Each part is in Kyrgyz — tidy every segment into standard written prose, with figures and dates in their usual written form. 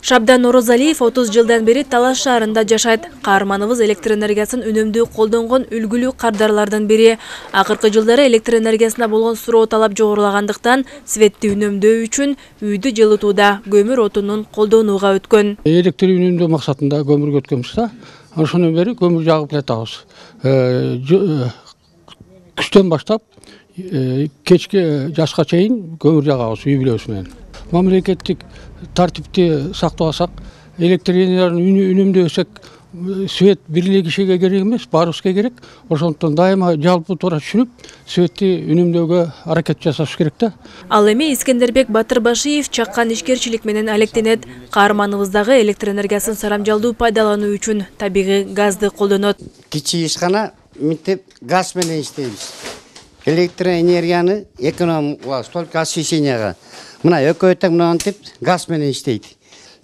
Шабдан Орозалиев 30 жылдан бери Талас шаарында жашайт. Каарманыбыз электр энергиясын үнөмдүү колдонгон үлгүлүү кардарлардан бири. Акыркы жылдары электр энергиясына болгон суроо талап жогорулагандыктан светти үнөмдөө үчүн үйдү жылытууда көмүр отунун колдонууга өткөн. Электр үнөмдөө максатында көмүргө өткөнбүз да. Ошондон бери көмүр жагып жатабыз. Күчтөн баштап кечке жашка чейин көмүр жагабыз үй бүлөбүз менен. Мамлекеттик тартипти сактабасак, электр энергиясын үнөмдөсөк, свет бирле кишиге керек эмес, баарыбызга керек. Ошондон дайыма жалпы туура түшүнүп, светти үнөмдөөгө аракет жасаш керек да. Ал эми Искендербек Батырбашиев чаккан ишкерчилик менен алектенет. Каарманыбыздагы электр энергиясын сарамжалдуу пайдалануу үчүн табигый газды колдонот. Кичи ишкана мынтип газ менен иштейбиз. Электр энергияны экономиялабыз, только освещенияга. Мына өкөтөк мынтип газ менен иштейт.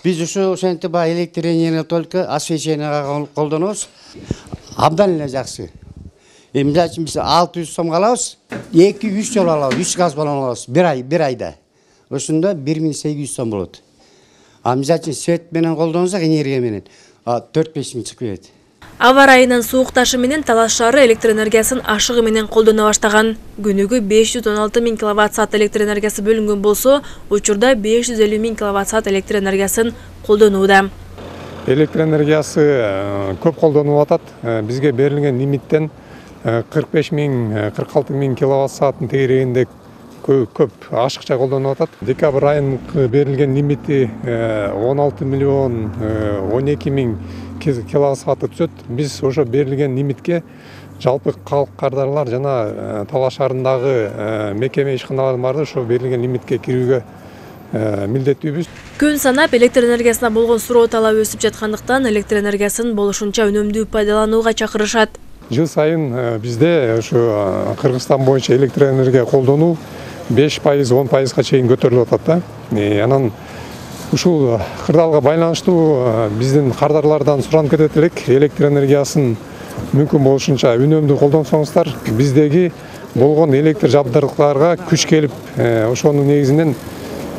Биз ошентип электр энергияны только освещенияга колдонобуз. Абдан эле жакшы. Мисалы үчүн биз 600 сомго алабыз, 2-3 жолу алабыз, 3 газ баллон алабыз бир айда. Ошондо 1800 сом болот. Мисалы үчүн свет менен колдонсак, энергия менен 4-5 миң чыгып кетет. Аба ырайынын суукташы менен Талас шаары электр энергиясын ашыгы менен колдоно баштаган. Күнүгө 516 000 киловатт-саат электр энергиясы бөлүнгөн болсо, учурда 550 000 киловатт-саат электр энергиясын колдонууда. Электр энергиясы көп колдонуп атат. Бизге берилген лимиттен 45 000, 46 000 киловатт-сааттын тегерегинде көп ашыкча колдонуп атат. Декабрь айынын берилген лимити 16 миллион 12 000 киловатт-саатты түзөт. Биз ошо берилген лимитке жалпы калк кардарлар жана Талас шаарындагы мекеме ишканаларын барды ошо берилген лимитке кирүүгө милдеттүүбүз. Күн санап электр энергиясына болгон суроо талап өсүп жаткандыктан электр энергиясын болушунча үнөмдүү пайдаланууга чакырышат. Жыл сайын бизде ошо Кыргызстан боюнча электр энергия колдонуу 5%-10%га чейин көтөрүлүп атат да. Анан ушул кырдаалга байланыштуу биздин кардарлардан суранып кетет элек, электр энергиясын мүмкүн болушунча үнөмдүү колдонсоңуздар, биздеги болгон электр жабдыктарга күч келип, ошонун негизинен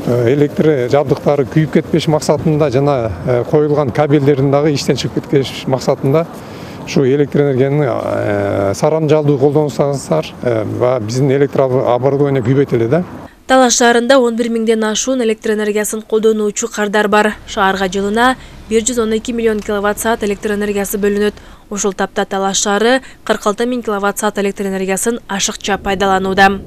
электр жабдыктары күйүп кетпеш максатында жана коюлган кабелдердин дагы иштен чыгып кетпеш максатында ушу электр энергияны сарамжалдуу колдонсаңыздар, биздин электр оборудование күйбөйт эле да. Талас шаарында 11 000ден ашуун электр энергиясын колдонуучу кардар бар. Шаарга жылына 112 миллион киловатт-саат электр энергиясы бөлүнөт. Ошол тапта Талас шаары 46 000 киловатт-саат электр энергиясын ашыкча пайдаланууда.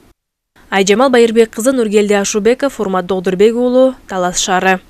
Айжамал Байырбек кызы, Нургелди Ашубеков, Урмат Догдурбек уулу, Талас шаары.